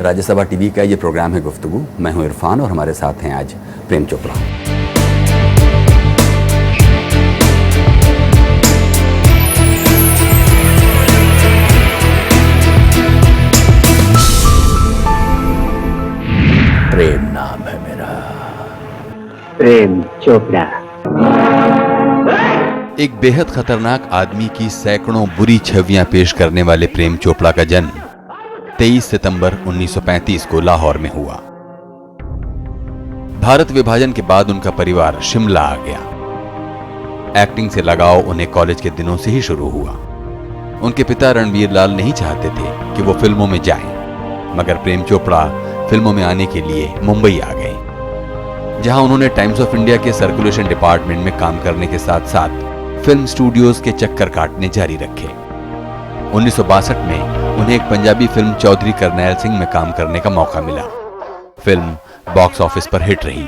Rajya Sabha TV का ये programme है गुफ्तगू। मैं हूं इरफान और हमारे साथ हैं आज प्रेम चोपड़ा। प्रेम नाम है मेरा, प्रेम चोपड़ा। एक बेहद खतरनाक आदमी की सैकड़ों बुरी छवियां पेश करने वाले प्रेम चोपड़ा का जन्म 23 सितंबर 1935 को लाहौर में हुआ। भारत विभाजन के बाद उनका परिवार शिमला आ गया। एक्टिंग से लगाव उन्हें कॉलेज के दिनों से ही शुरू हुआ। उनके पिता रणवीर लाल नहीं चाहते थे कि वो फिल्मों में जाएं, मगर प्रेम चोपड़ा फिल्मों में आने के लिए मुंबई आ गए, जहां उन्होंने टाइम्स ऑफ इंडिया के सर्कुलेशन डिपार्टमेंट में काम करने के साथ साथ फिल्म स्टूडियोज के चक्कर काटने जारी रखे। 1962 में उन्हें एक पंजाबी फिल्म चौधरी करनैल सिंह में काम करने का मौका मिला। फिल्म बॉक्स ऑफिस पर हिट रही।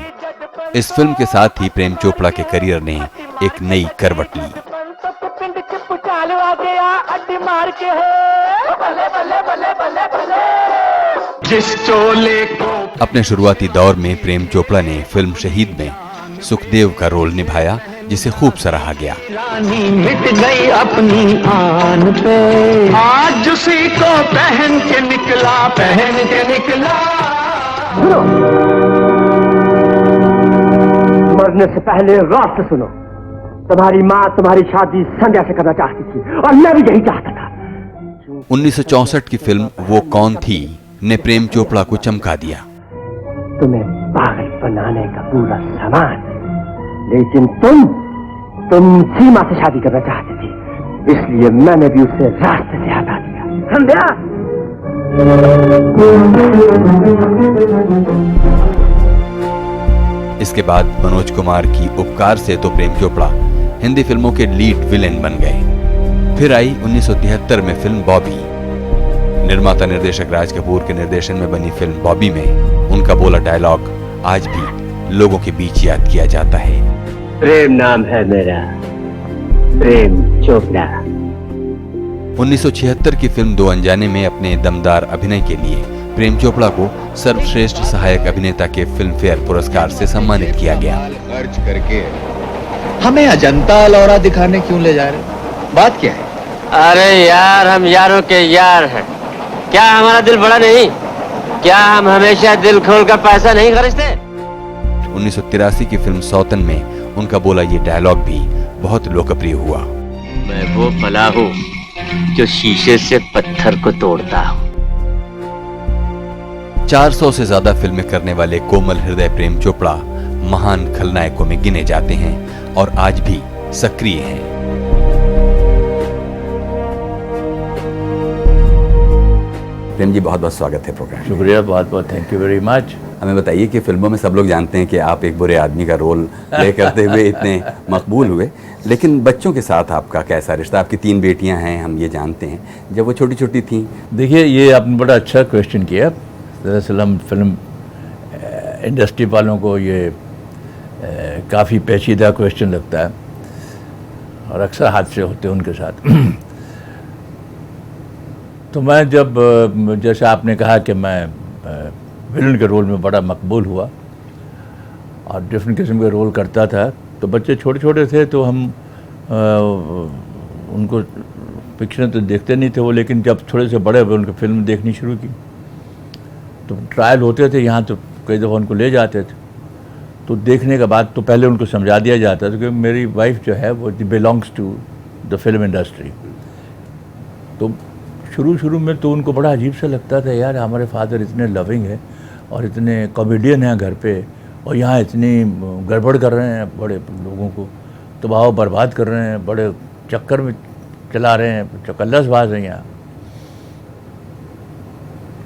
इस फिल्म के साथ ही प्रेम चोपड़ा के करियर ने एक नई करवट ली। अपने शुरुआती दौर में प्रेम चोपड़ा ने फिल्म शहीद में सुखदेव का रोल निभाया, जिसे खूब सराहा गया। रानी मिट गई अपनी आन पे, आज उसी को पहन के निकला। सुनो, मरने से पहले गौर से सुनो। तुम्हारी माँ तुम्हारी शादी संध्या से करना चाहती थी और मैं भी यही चाहता था। 1964 की फिल्म वो कौन थी ने प्रेम चोपड़ा को चमका दिया। तुम्हें पागल बनाने का पूरा सामान, लेकिन तुम सीमा से शादी करना चाहती थी, इसलिए मैंने भी उसे रास्ते से हटा दिया। संध्या, इसके बाद मनोज कुमार की उपकार से तो प्रेम चोपड़ा हिंदी फिल्मों के लीड विलेन बन गए। फिर आई 1973 में फिल्म बॉबी। निर्माता निर्देशक राज कपूर के निर्देशन में बनी फिल्म बॉबी में उनका बोला डायलॉग आज भी लोगों के बीच याद किया जाता है। प्रेम नाम है मेरा, प्रेम चोपड़ा। 1976 की फिल्म दो अनजाने में अपने दमदार अभिनय के लिए प्रेम चोपड़ा को सर्वश्रेष्ठ सहायक अभिनेता के फिल्म फेयर पुरस्कार से सम्मानित किया गया। खर्च करके हमें अजंता अलोरा दिखाने क्यों ले जा रहे? बात क्या है? अरे यार, हम यारों के यार हैं। क्या हमारा दिल बड़ा नहीं? क्या हम हमेशा दिल खोल कर पैसा नहीं खर्चते? 1983 की फिल्म सौतन में उनका बोला ये डायलॉग भी बहुत लोकप्रिय हुआ। मैं वो भला हूँ जो शीशे से पत्थर को तोड़ता हूँ। 400 से ज्यादा फिल्में करने वाले कोमल हृदय प्रेम चोपड़ा महान खलनायकों में गिने जाते हैं और आज भी सक्रिय हैं। प्रेम जी, बहुत बहुत स्वागत है प्रोग्राम। शुक्रिया, बहुत बहुत थैंक यू वेरी मच। हमें बताइए कि फिल्मों में सब लोग जानते हैं कि आप एक बुरे आदमी का रोल प्ले करते हुए इतने मकबूल हुए, लेकिन बच्चों के साथ आपका कैसा रिश्ता? आपकी 3 बेटियां हैं, हम ये जानते हैं। जब वो छोटी छोटी थीं। देखिए, ये आपने बड़ा अच्छा क्वेश्चन किया। दरअसल हम फिल्म इंडस्ट्री वालों को ये काफ़ी पेचीदा क्वेश्चन लगता है और अक्सर हादसे होते हैं उनके साथ। तो मैं जब, जैसे आपने कहा कि मैं विलन के रोल में बड़ा मकबूल हुआ और डिफरेंट किस्म के रोल करता था, तो बच्चे छोटे छोटे थे तो हम उनको पिक्चरें तो देखते नहीं थे वो, लेकिन जब थोड़े से बड़े हुए उनकी फिल्म देखनी शुरू की तो ट्रायल होते थे यहाँ, तो कई दफ़ा उनको ले जाते थे। तो देखने के बाद तो पहले उनको समझा दिया जाता था कि मेरी वाइफ जो है वो belongs to the film industry. तो शुरू में तो उनको बड़ा अजीब सा लगता था, यार हमारे फादर इतने लविंग है और इतने कॉमेडियन हैं घर पे, और यहाँ इतनी गड़बड़ कर रहे हैं, बड़े लोगों को तबाह बर्बाद कर रहे हैं, बड़े चक्कर में चला रहे हैं, चकल्लसबाज हैं यहाँ।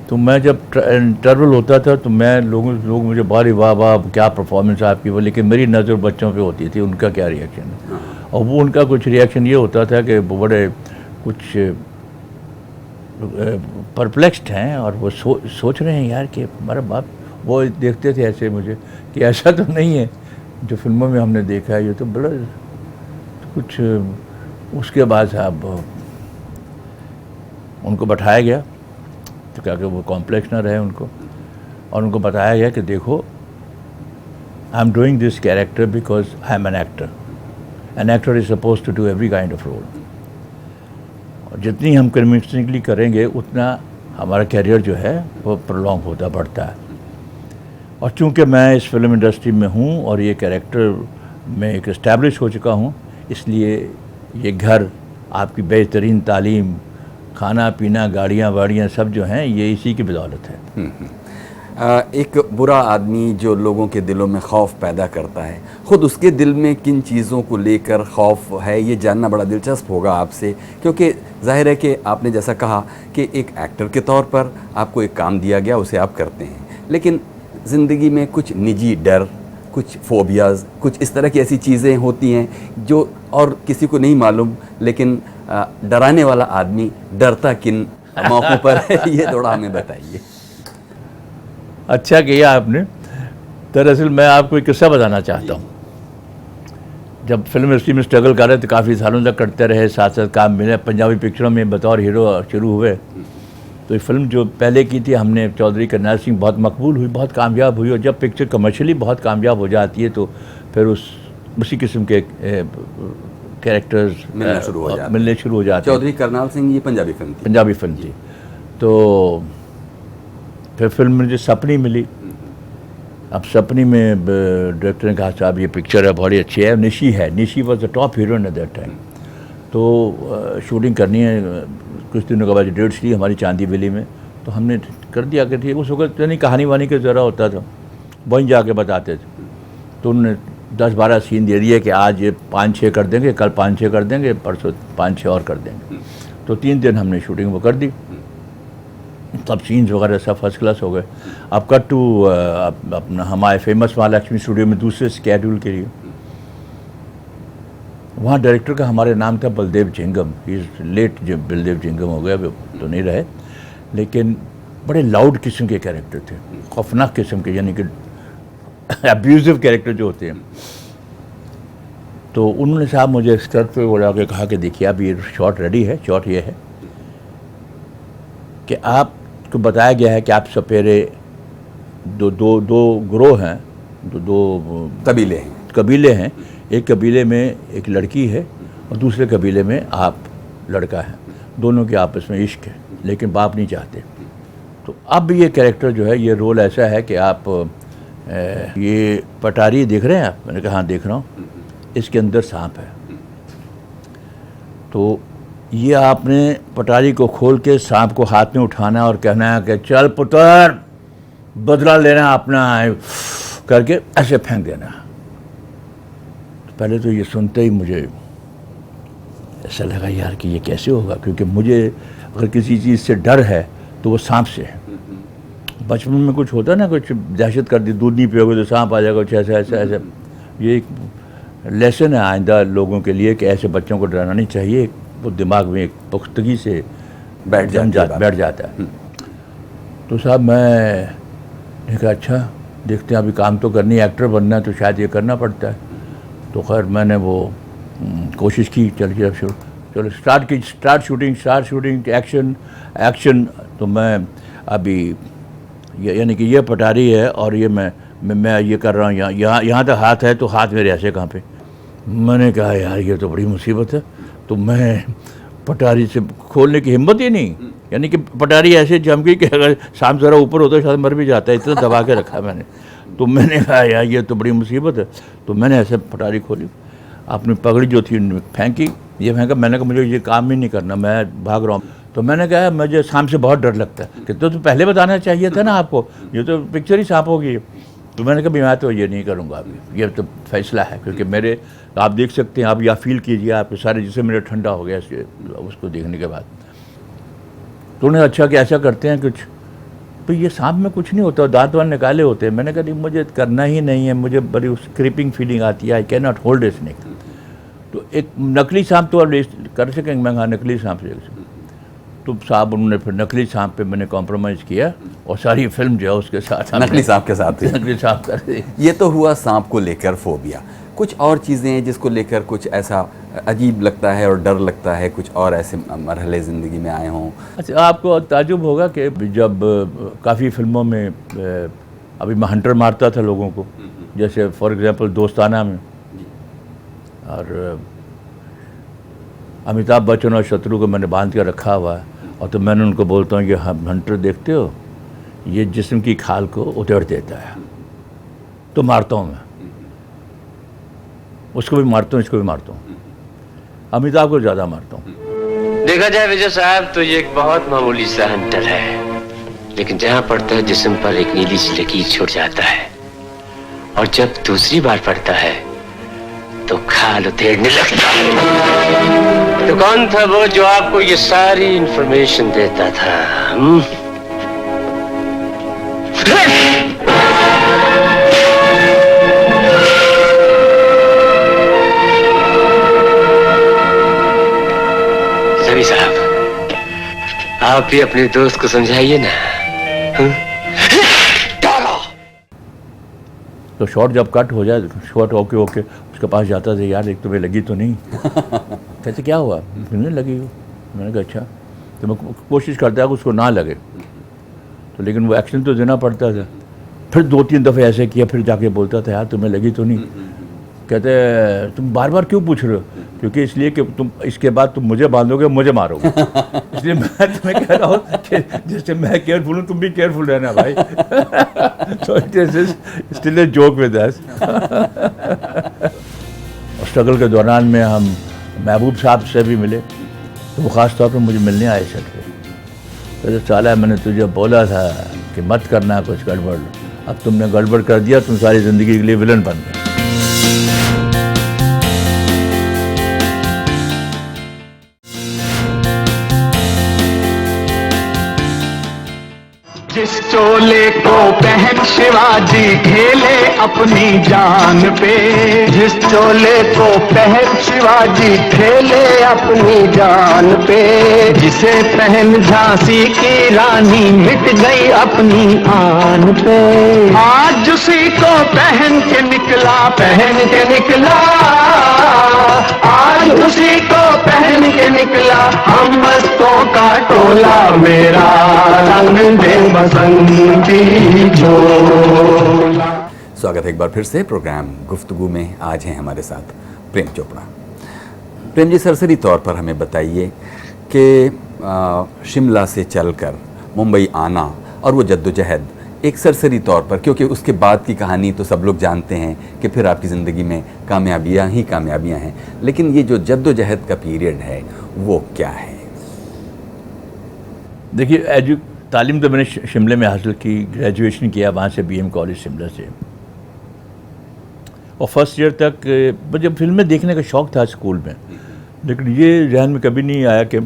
तो मैं जब इंटरवल होता था तो मैं लोग मुझे बारी वाह वाह क्या परफॉर्मेंस आपकी, वो, लेकिन मेरी नज़र बच्चों पे होती थी, उनका क्या रिएक्शन है। और वो उनका कुछ रिएक्शन ये होता था कि वो बड़े कुछ परप्लेक्स्ड हैं और वो सोच रहे हैं यार कि हमारा बाप, वो देखते थे ऐसे मुझे कि ऐसा तो नहीं है जो फिल्मों में हमने देखा है, ये तो बड़ा कुछ। उसके बाद साहब उनको बैठाया गया तो क्या कि वो कॉम्प्लेक्स ना रहे उनको, और उनको बताया गया कि देखो I am doing this character because I am an actor. An actor is suppose to do every kind of role. और जितनी हम कन्विंसिंगली करेंगे उतना हमारा कैरियर जो है वो प्रोलॉन्ग होता बढ़ता है. और चूँकि मैं इस फिल्म इंडस्ट्री में हूँ और ये कैरेक्टर में एक इस्टेब्लिश हो चुका हूँ, इसलिए ये घर, आपकी बेहतरीन तालीम, खाना पीना, गाड़ियाँ वाड़ियाँ सब जो हैं ये इसी की बदौलत है. एक बुरा आदमी जो लोगों के दिलों में खौफ पैदा करता है, ख़ुद उसके दिल में किन चीज़ों को लेकर खौफ है ये जानना बड़ा दिलचस्प होगा आपसे, क्योंकि जाहिर है कि आपने जैसा कहा कि एक एक्टर के तौर पर आपको एक काम दिया गया, उसे आप करते हैं, लेकिन ज़िंदगी में कुछ निजी डर, कुछ फोबियाज़, कुछ इस तरह की ऐसी चीज़ें होती हैं जो और किसी को नहीं मालूम, लेकिन डराने वाला आदमी डरता किन मौक़ों पर है, ये थोड़ा हमें बताइए. अच्छा किया आपने. दरअसल मैं आपको एक किस्सा बताना चाहता हूँ. जब फिल्म इंडस्ट्री में स्ट्रगल कर रहे थे, काफ़ी सालों तक करते रहे, साथ साथ काम मिले, पंजाबी पिक्चरों में बतौर हीरो शुरू हुए. तो ये फिल्म जो पहले की थी हमने, चौधरी करनाल सिंह, बहुत मकबूल हुई, बहुत कामयाब हुई. और जब पिक्चर कमर्शियली बहुत कामयाब हो जाती है तो फिर उसी किस्म के कैरेक्टर्स मिलने शुरू हो जाते. चौधरी करनाल सिंह ये पंजाबी फिल्म थी. तो फिर फिल्म में मुझे सपनी मिली. अब सपनी में डायरेक्टर ने कहा साहब ये पिक्चर है, बड़ी अच्छी है, Nishi was the top heroine at that time. तो शूटिंग करनी है. कुछ दिनों के बाद डेट्स ली हमारी चांदी वैली में, तो हमने कर दिया कि ठीक. उस वक्त नहीं कहानी वानी का ज़रा होता था, वहीं जाके बताते थे. तो उन्होंने 10-12 सीन दे दिए कि आज ये 5-6 कर देंगे, कल 5-6 कर देंगे, परसों 5-6 और कर देंगे. तो 3 दिन हमने शूटिंग वो कर दी. तब सीन्स वगैरह सब फर्स्ट क्लास हो गए. अब कट टू अपना हमारे फेमस महालक्ष्मी स्टूडियो में दूसरे स्केड्यूल के लिए. वहाँ डायरेक्टर का हमारे नाम था बलदेव जिंगम. इज़ लेट, जो बलदेव जिंगम हो गया वो तो नहीं रहे, लेकिन बड़े लाउड किस्म के कैरेक्टर थे, खौफनाक किस्म के, यानी कि अब्यूजिव कैरेक्टर जो होते हैं. तो उन्होंने साहब मुझे स्क्रिप्ट पे बोला के कहा कि देखिए अब ये शॉट रेडी है. शॉट ये है कि आपको बताया गया है कि आप सपेरे दो ग्रोह हैं, दो कबीले हैं. एक कबीले में एक लड़की है और दूसरे कबीले में आप लड़का है. दोनों के आपस में इश्क है, लेकिन बाप नहीं चाहते. तो अब ये कैरेक्टर जो है, ये रोल ऐसा है कि आप ये पटारी देख रहे हैं आप? मैंने कहा हाँ देख रहा हूँ. इसके अंदर सांप है. तो ये आपने पटारी को खोल के सांप को हाथ में उठाना और कहना है कि चल पुत्र बदला लेना अपना करके ऐसे फेंक देना. पहले तो ये सुनते ही मुझे ऐसा लगा यार कि ये कैसे होगा, क्योंकि मुझे अगर किसी चीज़ से डर है तो वो सांप से है. बचपन में कुछ होता ना, कुछ दहशत कर दी, दूध नहीं पियोगे तो सांप आ जाएगा, कुछ ऐसा. ये एक लेसन है आइंदा लोगों के लिए कि ऐसे बच्चों को डराना नहीं चाहिए. वो दिमाग में एक पुख्तगी से बैठ जाता है. तो साहब मैं कहा अच्छा देखते हैं, अभी काम तो करनी है, एक्टर बनना है तो शायद ये करना पड़ता है. तो खैर मैंने वो कोशिश की, चलो स्टार्ट शूटिंग एक्शन. तो मैं अभी यानी कि ये पटारी है और ये मैं ये कर रहा हूँ, यहाँ तक हाथ है, तो हाथ मेरे ऐसे कहाँ पे. मैंने कहा यार ये तो बड़ी मुसीबत है. तो मैं पटारी से खोलने की हिम्मत ही नहीं, यानी कि पटारी ऐसे जम गई कि अगर सांप ज़रा ऊपर होता शायद मर भी जाता है, इतना दबा के रखा मैंने. तो मैंने कहा यार ये तो बड़ी मुसीबत है. तो मैंने ऐसे पटारी खोली, अपनी पगड़ी जो थी फेंकी, ये फेंका. मैंने कहा मुझे ये काम ही नहीं करना, मैं भाग रहा हूँ. तो मैंने कहा मुझे सांप से बहुत डर लगता है. कि तो पहले बताना चाहिए था ना आपको, ये तो पिक्चर ही सांप होगी. तो मैंने कहा मैं तो ये नहीं करूँगा अभी, ये तो फैसला है. क्योंकि मेरे आप देख सकते हैं, आप या फील कीजिए, आपके सारे जिससे मेरा ठंडा हो गया उसको देखने के बाद. तो उन्हें अच्छा कि ऐसा करते हैं कुछ, तो ये सांप में कुछ नहीं होता, दांत वान निकाले होते हैं. मैंने कहा नहीं मुझे करना ही नहीं है, मुझे बड़ी उस क्रीपिंग फीलिंग आती है. I can not hold a snake. तो एक नकली सांप तो आप कर सकेंगे. मैं कहा नकली सांप से. तो साहब उन्होंने फिर नकली सांप पे मैंने कॉम्प्रोमाइज़ किया और सारी फिल्म जो है उसके साथ हमने नकली सांप के साथ ही। नकली सांप कर दी। ये तो हुआ सांप को लेकर फोबिया। कुछ और चीज़ें हैं जिसको लेकर कुछ ऐसा अजीब लगता है और डर लगता है, कुछ और ऐसे मरहले ज़िंदगी में आए हों? अच्छा, आपको ताजुब होगा कि जब काफ़ी फिल्मों में अभी मैं हंटर मारता था लोगों को, जैसे फॉर एग्जांपल दोस्ताना में, और अमिताभ बच्चन और शत्रु को मैंने बांध के रखा हुआ है, और तो मैंने उनको बोलता हूँ कि हम हंटर देखते हो, ये जिस्म की खाल को उधेड़ देता है, तो मारता हूँ मैं, उसको भी मारता हूँ, इसको भी मारता हूँ, अमिताभ को ज़्यादा मारता हूँ। देखा जाए विजय साहब तो ये एक बहुत मामूली सा हंटर है, लेकिन जहाँ पड़ता है जिस्म पर एक नीली सी लकीर छूट जाता है, और जब दूसरी बार पड़ता है तो खाल उधेड़ने लगता है। तो कौन था वो जो आपको ये सारी इंफॉर्मेशन देता था? सभी साहब, आप भी अपने दोस्त को समझाइए ना। तो शॉट जब कट हो जाए, शॉट ओके उसके पास जाता था, यार एक तुम्हें लगी तो नहीं? कहते क्या हुआ? नहीं लगी हो। मैंने कहा अच्छा। तो मैं कोशिश करता है कि उसको ना लगे, तो लेकिन वो एक्शन तो देना पड़ता था। फिर 2-3 दफ़े ऐसे किया, फिर जाके बोलता था यार तुम्हें लगी तो नहीं? कहते तुम बार बार क्यों पूछ रहे हो? क्योंकि इसलिए कि तुम इसके बाद तुम मुझे बांधोगे, मुझे मारोगे, इसलिए मैं तुम्हें कह रहा हूँ कि जैसे मैं केयरफुल हूँ तुम भी केयरफुल रहना भाई। So it is still a joke with us. और स्ट्रगल के दौरान में हम महबूब साहब से भी मिले, तो वो ख़ास तौर पर मुझे मिलने आए सेट पे। तो साला मैंने तुझे बोला था कि मत करना कुछ गड़बड़, अब तुमने गड़बड़ कर दिया, तुम सारी ज़िंदगी के लिए विलन बन गए। जिस चोले को पहन शिवाजी खेले अपनी जान पे, जिस चोले को पहन शिवाजी खेले अपनी जान पे, जिसे पहन झांसी की रानी मिट गई अपनी आन पे, आज उसी को पहन के निकला, आज उसी को पहन के निकला हम मस्तों का टोला, मेरा रंग दे बसंती झोला। स्वागत है एक बार फिर से प्रोग्राम गुफ्तगू में। आज हैं हमारे साथ प्रेम चोपड़ा। प्रेम जी, सरसरी तौर पर हमें बताइए कि शिमला से चलकर मुंबई आना और वो जद्दोजहद एक सरसरी तौर पर, क्योंकि उसके बाद की कहानी तो सब लोग जानते हैं कि फिर आपकी ज़िंदगी में कामयाबियाँ ही कामयाबियाँ हैं, लेकिन ये जो जद्दोजहद का पीरियड है वो क्या है? देखिए, तालीम तो मैंने शिमले में हासिल की, ग्रेजुएशन किया वहाँ से BM कॉलेज शिमला से, और फर्स्ट ईयर तक मुझे फिल्में देखने का शौक़ था स्कूल में, लेकिन ये जहन में कभी नहीं आया कि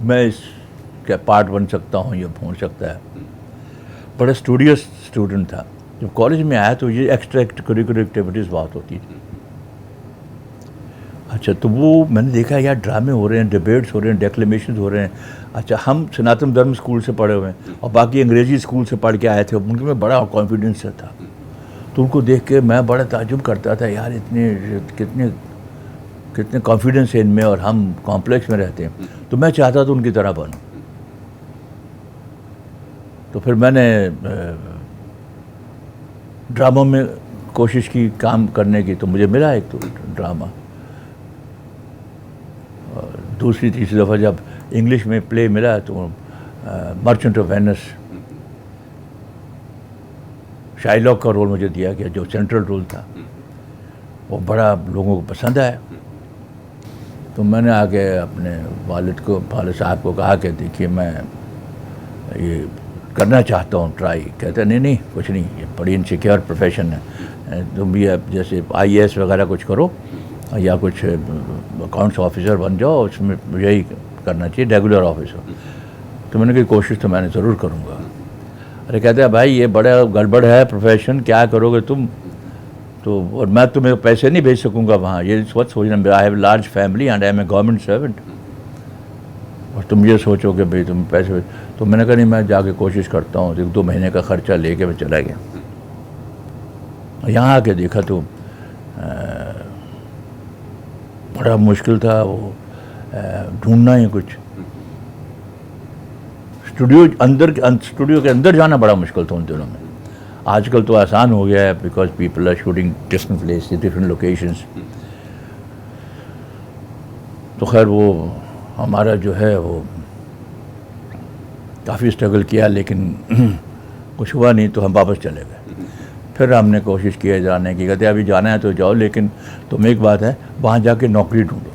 मैं इसका पार्ट बन सकता हूँ या हो सकता है। बड़ा स्टूडियस स्टूडेंट था। जब कॉलेज में आया तो ये एक्स्ट्रा करिकुलर एक्टिविटीज़ बहुत होती थी। अच्छा, तो वो मैंने देखा यार ड्रामे हो रहे हैं, डिबेट्स हो रहे हैं, डेक्लेमेशन हो रहे हैं। अच्छा, हम सनातन धर्म स्कूल से पढ़े हुए हैं और बाकी अंग्रेज़ी स्कूल से पढ़ के आए थे, उनके में बड़ा कॉन्फिडेंस था। तो उनको देख के मैं बड़ा ताजुब करता था, यार कितने कॉन्फिडेंस है इनमें, और हम कॉम्प्लेक्स में रहते हैं। तो मैं चाहता था उनकी तरह बनूं। तो फिर मैंने ड्रामा में कोशिश की काम करने की, तो मुझे मिला एक तो ड्रामा। और दूसरी तीसरी दफ़ा जब इंग्लिश में प्ले मिला तो मर्चेंट ऑफ वेनिस, शाइलॉक का रोल मुझे दिया गया, जो सेंट्रल रोल था। वो बड़ा लोगों को पसंद आया। तो मैंने आके अपने वालिद साहब को कहा कि देखिए मैं ये करना चाहता हूँ ट्राई। कहते नहीं कुछ नहीं, ये बड़ी इनसिक्योर प्रोफेशन है, तुम भी अब जैसे IAS वगैरह कुछ करो या कुछ अकाउंट्स ऑफिसर बन जाओ, उसमें यही करना चाहिए, रेगुलर ऑफिसर। तो मैंने कही कोशिश तो मैंने ज़रूर करूँगा। अरे कहते हैं भाई ये बड़ा गड़बड़ है प्रोफेशन, क्या करोगे तुम? तो और मैं तुम्हें पैसे नहीं भेज सकूँगा वहाँ, ये सोचना, I have large family and I am a government servant. और तुम ये सोचो कि भाई तुम पैसे, तो मैंने कहा नहीं, मैं जाके कोशिश करता हूँ। 1-2 महीने का ख़र्चा लेके मैं चला गया। यहाँ आके देखा तो बड़ा मुश्किल था वो ढूंढना ही कुछ। स्टूडियो के अंदर जाना बड़ा मुश्किल था उन दिनों में। आजकल तो आसान हो गया है, because people are shooting different place, different locations. तो खैर वो हमारा जो है वो काफ़ी स्ट्रगल किया, लेकिन कुछ हुआ नहीं, तो हम वापस चले गए। फिर हमने कोशिश किया जाने की, कहते अभी जाना है तो जाओ, लेकिन तुम एक बात है, वहाँ जाके नौकरी ढूंढो।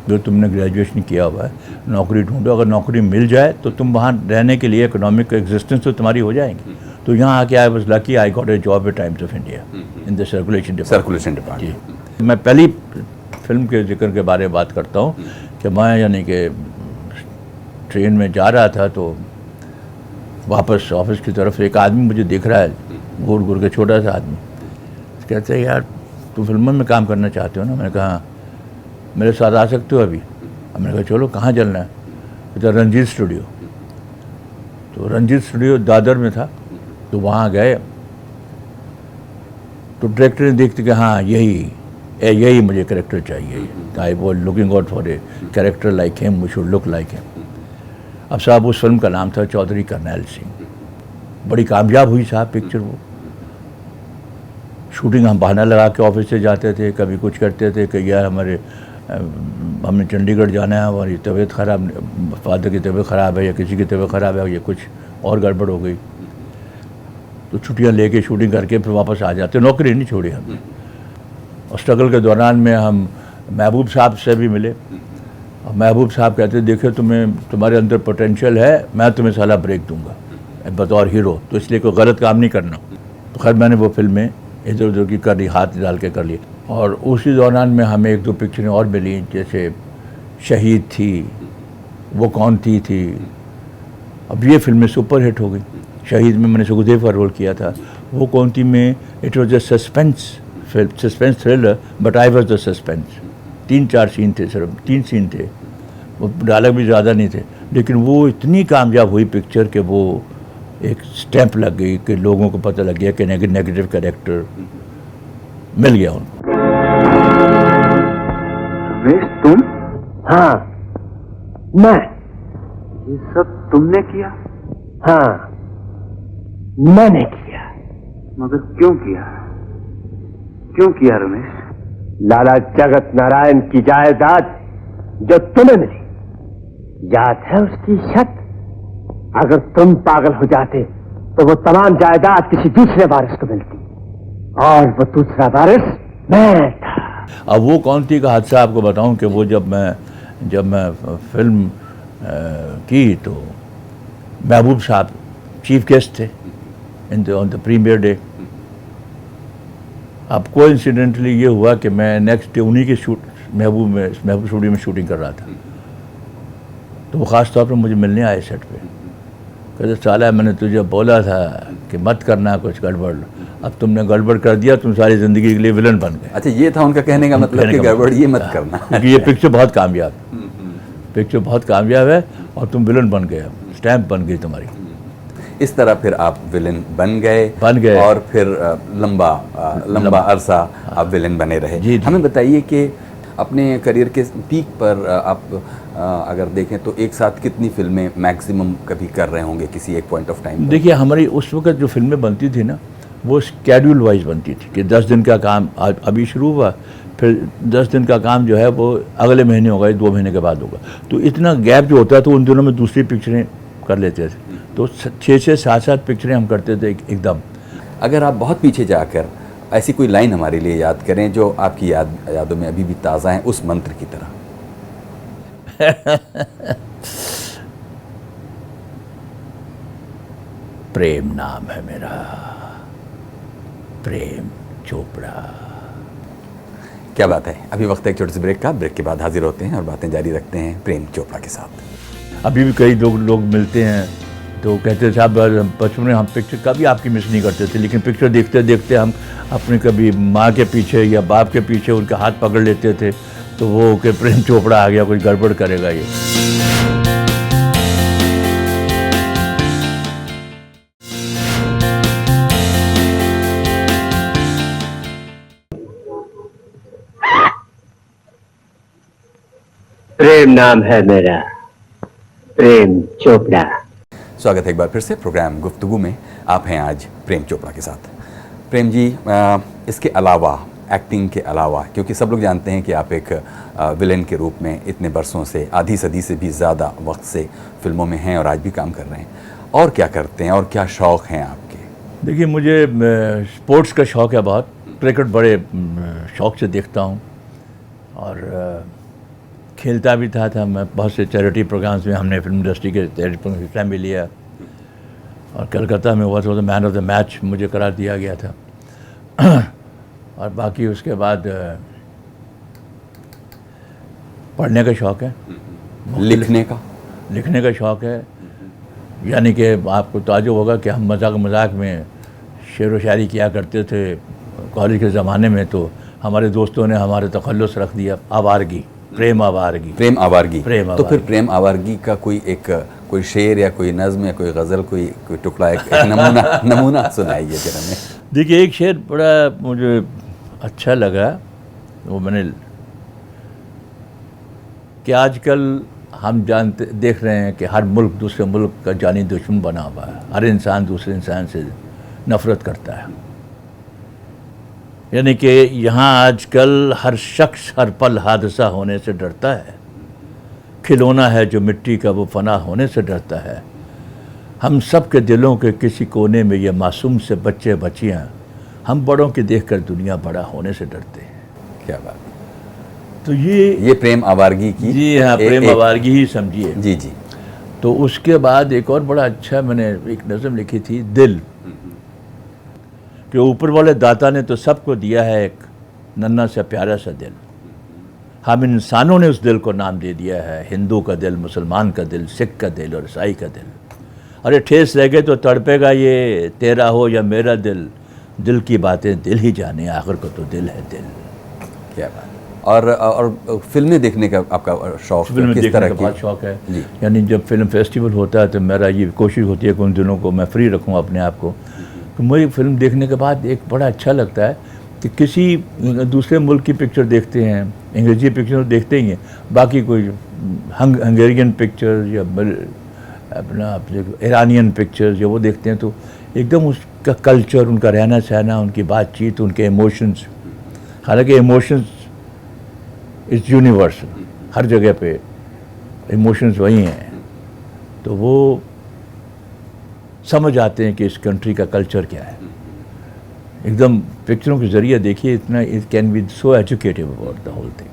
जो तुमने ग्रेजुएशन किया हुआ है, नौकरी ढूंढो। अगर नौकरी मिल जाए तो तुम वहाँ रहने के लिए इकोनॉमिक एग्जिस्टेंस तो तुम्हारी हो जाएगी। तो यहाँ आके I was lucky, I got a job at Times of India in the circulation department. जी, मैं पहली फिल्म के जिक्र के बारे में बात करता हूँ कि मैं यानी कि ट्रेन में जा रहा था, तो वापस ऑफिस की तरफ एक आदमी मुझे दिख रहा है, घूर घूर के, छोटा सा आदमी। कहते हैं यार तुम फिल्मों में काम करना चाहते हो ना? मैंने कहा मेरे साथ आ सकते हो अभी? मैंने कहा चलो, कहाँ चलना है? कहते रंजीत स्टूडियो। तो रंजीत स्टूडियो दादर में था, तो वहाँ गए। तो डायरेक्टर ने देखते कि हाँ यही मुझे कैरेक्टर चाहिए। I was looking out for a character like him, we should look like him. अब साहब उस फिल्म का नाम था चौधरी करनैल सिंह। बड़ी कामयाब हुई साहब पिक्चर वो। शूटिंग हम बहाना लगा के ऑफिस से जाते थे, कभी कुछ करते थे कि यार हमने चंडीगढ़ जाना है, हमारी तबीयत ख़राब, फादर की तबीयत ख़राब है या किसी की तबीयत ख़राब है, या कुछ और गड़बड़ हो गई। तो छुट्टियां लेके शूटिंग करके फिर वापस आ जाते। नौकरी नहीं छोड़ी हमने। और स्ट्रगल के दौरान में हम महबूब साहब से भी मिले, और महबूब साहब कहते देखो तुम्हारे अंदर पोटेंशियल है, मैं तुम्हें साला ब्रेक दूंगा बतौर हीरो, तो इसलिए कोई गलत काम नहीं करना। तो खैर मैंने वो फिल्में इधर उधर की कर ली, हाथ डाल के कर ली। और उसी दौरान में हमें 1-2 पिक्चरें और मिली, जैसे शहीद थी, वो कौन थी। अब ये फिल्में सुपर हिट हो गई। शहीद में मैंने सुखदेव का रोल किया था, वो कौन थी में it was a suspense thriller, but I was the suspense. 3-4 scene थे, सिर्फ 3 सीन थे, वो डायलॉग भी ज़्यादा नहीं थे, लेकिन वो इतनी कामयाब हुई पिक्चर कि वो एक स्टैंप लग गई कि लोगों को पता लग गया कि नेगेटिव कैरेक्टर मिल गया उनको। रमेश तुम? हाँ, मैं। ये सब तुमने किया? हाँ, मैंने किया। मगर क्यों किया? क्यों किया रमेश? लाला जगत नारायण की जायदाद जो तुम्हें मिली, याद है उसकी छत? अगर तुम पागल हो जाते तो वो तमाम जायदाद किसी दूसरे वारिस को मिलती, और वो दूसरा वारिस मैं था। अब वो कौन थी का हादसा आपको बताऊं कि वो जब मैं फिल्म की तो महबूब साहब चीफ गेस्ट थे ऑन द प्रीमियर डे। अब कोइंसिडेंटली ये हुआ कि मैं नेक्स्ट डे उन्हीं के महबूब स्टूडियो में शूटिंग कर रहा था। तो वो ख़ास तौर पर मुझे मिलने आए सेट पे। कहते साला मैंने तुझे बोला था कि मत करना कुछ गड़बड़, अब तुमने गड़बड़ कर दिया, तुम सारी ज़िंदगी के लिए विलन बन गए। अच्छा, ये था उनका कहने का मतलब कि गड़बड़ ये मत करना, क्योंकि ये पिक्चर बहुत कामयाब पिक्चर बहुत कामयाब है और तुम विलन बन गए, स्टैम्प बन गई तुम्हारी। इस तरह फिर आप विलेन बन गए और फिर लंबा अरसा आप विलेन बने रहे। जी। हमें बताइए कि अपने करियर के पीक पर आप अगर देखें तो एक साथ कितनी फिल्में मैक्सिमम कभी कर रहे होंगे किसी एक पॉइंट ऑफ टाइम? देखिए हमारी उस वक्त जो फिल्में बनती थी ना, वो स्केड्यूल वाइज बनती थी कि 10 दिन का काम अभी शुरू हुआ, फिर 10 दिन का काम जो है वो अगले महीने होगा, 2 महीने के बाद होगा। तो इतना गैप जो होता है तो उन दिनों में दूसरी पिक्चरें कर लेते थे। तो 6 से 7 पिक्चरें हम करते थे एकदम। अगर आप बहुत पीछे जाकर ऐसी कोई लाइन हमारे लिए याद करें जो आपकी यादों में अभी भी ताज़ा है, उस मंत्र की तरह। प्रेम नाम है मेरा, प्रेम चोपड़ा। क्या बात है। अभी वक्त है एक छोटे से ब्रेक का। ब्रेक के बाद हाजिर होते हैं और बातें जारी रखते हैं प्रेम चोपड़ा के साथ। अभी भी कई लोग मिलते हैं तो कहते हैं साहब बचपन में हम पिक्चर कभी आपकी मिस नहीं करते थे, लेकिन पिक्चर देखते देखते हम अपने कभी माँ के पीछे या बाप के पीछे उनके हाथ पकड़ लेते थे, तो वो कि प्रेम चोपड़ा आ गया, कुछ गड़बड़ करेगा ये। प्रेम नाम है मेरा, प्रेम चोपड़ा। स्वागत है एक बार फिर से प्रोग्राम गुफ्तगू में। आप हैं आज प्रेम चोपड़ा के साथ। प्रेम जी, इसके अलावा, एक्टिंग के अलावा, क्योंकि सब लोग जानते हैं कि आप एक विलेन के रूप में इतने बरसों से, आधी सदी से भी ज़्यादा वक्त से फिल्मों में हैं और आज भी काम कर रहे हैं, और क्या करते हैं और क्या शौक़ हैं आपके? देखिए, मुझे स्पोर्ट्स का शौक़ है बहुत। क्रिकेट बड़े शौक़ से देखता हूँ और खेलता भी था मैं। बहुत से चैरिटी प्रोग्राम्स में हमने फिल्म इंडस्ट्री के चैरिटी प्रोग्राम में हिस्सा भी लिया और कलकत्ता में हुआ था मैन ऑफ द मैच मुझे करार दिया गया था। और बाकी उसके बाद पढ़ने का शौक़ है, लिखने का शौक़ है। यानी कि आपको ताज्जुब होगा कि हम मजाक में शेर व शायरी किया करते थे कॉलेज के ज़माने में, तो हमारे दोस्तों ने हमारे तखल्लुस रख दिया आवारगी, प्रेम आवारगी। तो फिर प्रेम आवारगी का कोई शेर या कोई नज़्म या कोई गज़ल, कोई टुकड़ा, एक नमूना सुनाइए जरा हमें। देखिए, एक शेर बड़ा मुझे अच्छा लगा, वो मैंने कि आजकल हम देख रहे हैं कि हर मुल्क दूसरे मुल्क का जानी दुश्मन बना हुआ है। हर इंसान दूसरे इंसान से नफ़रत करता है। यानी कि यहाँ आजकल हर शख्स हर पल हादसा होने से डरता है। खिलौना है जो मिट्टी का वो फना होने से डरता है। हम सब के दिलों के किसी कोने में ये मासूम से बच्चे बच्चियाँ, हम बड़ों की देखकर दुनिया बड़ा होने से डरते हैं। क्या बात। तो ये प्रेम आवारगी की, जी हाँ, प्रेम आवारगी ही समझिए। जी जी। तो उसके बाद एक और बड़ा अच्छा मैंने एक नज़म लिखी थी, दिल, कि ऊपर वाले दाता ने तो सबको दिया है एक नन्हा सा प्यारा सा दिल। हम इंसानों ने उस दिल को नाम दे दिया है हिंदू का दिल, मुसलमान का दिल, सिख का दिल और ईसाई का दिल। अरे ठेस रह गए तो तड़पेगा ये तेरा हो या मेरा दिल, दिल की बातें दिल ही जाने, आखिर को तो दिल है दिल। क्या बात। और फिल्में देखने का आपका शौक़, फिल्में देखने का बहुत शौक़ है। यानी जब फिल्म फेस्टिवल होता है तो मेरा ये कोशिश होती है कि उन दिनों को मैं फ्री रखूँ अपने आप को। तो मुझे फिल्म देखने के बाद एक बड़ा अच्छा लगता है कि किसी दूसरे मुल्क की पिक्चर देखते हैं, अंग्रेजी पिक्चर देखते ही हैं, बाकी कोई हंगेरियन पिक्चर या अपने ईरानियन पिक्चर जो वो देखते हैं, तो एकदम उसका कल्चर, उनका रहना सहना, उनकी बातचीत, उनके इमोशंस, हालांकि इमोशंस इज़ यूनिवर्सल, हर जगह पे इमोशंस वही हैं, तो वो समझ आते हैं कि इस कंट्री का कल्चर क्या है। एकदम पिक्चरों के ज़रिए देखिए, इतना it can be so educative about the whole thing.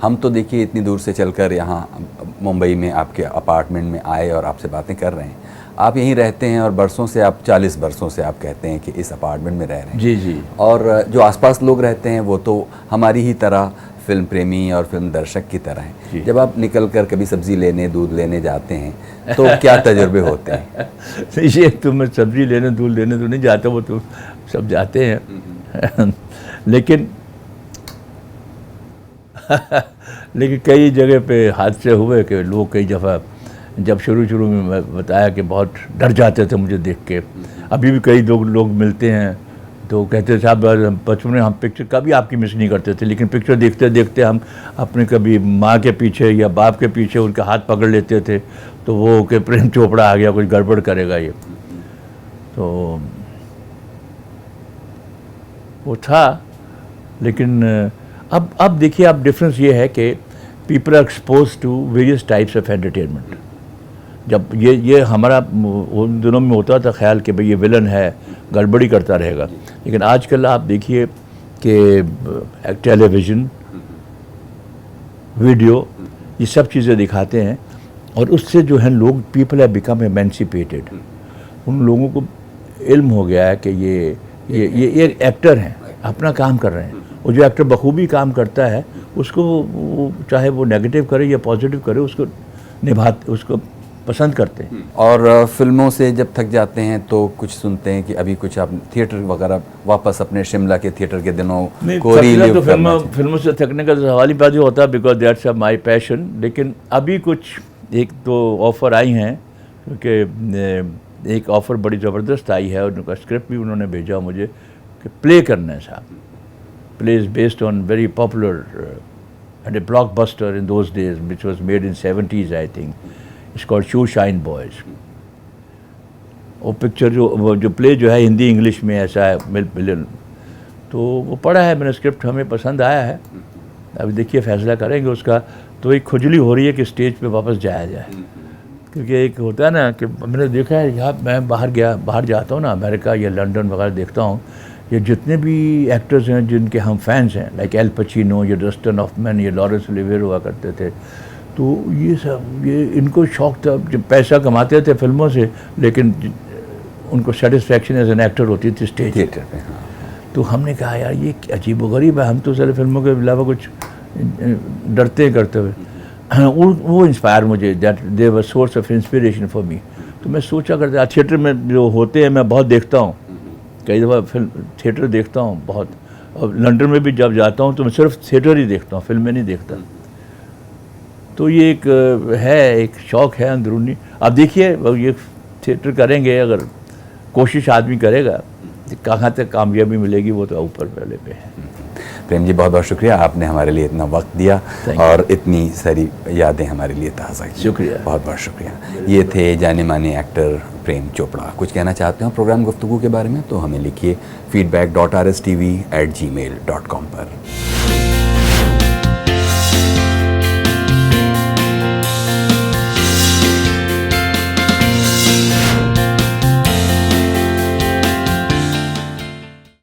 हम तो देखिए इतनी दूर से चलकर यहाँ मुंबई में आपके अपार्टमेंट में आए और आपसे बातें कर रहे हैं। आप यहीं रहते हैं और बरसों से, आप 40 बरसों से आप कहते हैं कि इस अपार्टमेंट में रह रहे हैं। जी जी। और जो आसपास लोग रहते हैं वो तो हमारी ही तरह फिल्म प्रेमी और फिल्म दर्शक की तरह हैं। जब आप निकल कर कभी सब्ज़ी लेने, दूध लेने जाते हैं तो क्या तजुर्बे होते हैं? ये तो मैं सब्ज़ी लेने, दूध लेने तो नहीं जाता, वो तो सब जाते हैं। लेकिन कई जगह पे हादसे हुए कि लोग कई दफ़ा, जब शुरू में मैं बताया कि बहुत डर जाते थे मुझे देख के। अभी भी कई लोग मिलते हैं तो कहते थे साहब बचपन में हम पिक्चर कभी आपकी मिस नहीं करते थे, लेकिन पिक्चर देखते देखते हम अपने कभी माँ के पीछे या बाप के पीछे उनका हाथ पकड़ लेते थे, तो वो कि प्रेम चोपड़ा आ गया, कुछ गड़बड़ करेगा ये। तो वो था। लेकिन अब देखिए, अब डिफरेंस ये है कि people are expose to various types of entertainment. जब ये हमारा उन दिनों में होता था ख्याल कि भाई ये विलन है, गड़बड़ी करता रहेगा, लेकिन आजकल आप देखिए कि टेलीविज़न, वीडियो, ये सब चीज़ें दिखाते हैं और उससे जो है लोग, पीपल हैव बिकम एमेंसिपेटेड। उन लोगों को इल्म हो गया है कि ये एक्टर हैं, अपना काम कर रहे हैं, और जो एक्टर बखूबी काम करता है उसको चाहे वो नेगेटिव करे या पॉजिटिव करे, उसको पसंद करते हैं। और फिल्मों से जब थक जाते हैं तो कुछ सुनते हैं कि अभी कुछ आप थिएटर वगैरह वापस अपने शिमला के थिएटर के दिनों को रिलीव तो फिल्मों से थकने का सवाल ही पैदा होता है, बिकॉज दैट्स माई पैशन। लेकिन अभी कुछ एक दो ऑफ़र आई हैं, क्योंकि एक ऑफ़र बड़ी ज़बरदस्त आई है, उनका स्क्रिप्ट भी उन्होंने भेजा मुझे कि प्ले करना है साहब। Play is based on very popular and a blockbuster in those days, which was made in 70s, I think. It's called Shoe Shine Boys. वो पिक्चर जो प्ले जो है हिंदी इंग्लिश में ऐसा है मिलन, तो वो पढ़ा है मैंने, स्क्रिप्ट हमें पसंद आया है, अभी देखिए फैसला करेंगे उसका। तो एक खुजली हो रही है कि स्टेज पे वापस जाया जाए, क्योंकि एक होता है ना कि मैंने देखा है यहाँ, मैं बाहर जाता हूँ ना, अमेरिका या लंदन वगैरह देखता हूँ, ये जितने भी एक्टर्स हैं जिनके हम फैंस हैं, लाइक एल पचिनो, ये डस्टिन हॉफमैन, ये लॉरेंस ओलिवियर हुआ करते थे, तो ये सब ये इनको शौक था, जब पैसा कमाते थे फिल्मों से, लेकिन उनको सेटिस्फैक्शन एज एन एक्टर होती थी स्टेज थिएटर पे। हाँ। तो हमने कहा यार ये अजीब व गरीब है, हम तो सारे फिल्मों के अलावा कुछ डरते हैं करते हुए। वो इंस्पायर मुझे, that they were source of inspiration for me. तो मैं सोचा करता, थिएटर में जो होते हैं मैं बहुत देखता हूँ, कई दफ़ा फिल्म थिएटर देखता हूँ बहुत, और लंदन में भी जब जाता हूँ तो मैं सिर्फ थिएटर ही देखता हूँ, फिल्में नहीं देखता। तो ये एक है, एक शौक़ है अंदरूनी। अब देखिए ये थिएटर करेंगे, अगर कोशिश आदमी करेगा, कहाँ तक कामयाबी मिलेगी वो तो ऊपर वाले पे है। प्रेम जी बहुत बहुत शुक्रिया, आपने हमारे लिए इतना वक्त दिया और इतनी सारी यादें हमारे लिए ताज़ा की। शुक्रिया, बहुत बहुत शुक्रिया। ये थे जाने माने एक्टर प्रेम चोपड़ा। कुछ कहना चाहते हो प्रोग्राम गुफ्तगू के बारे में तो हमें लिखिए feedback.rstv@gmail.com पर।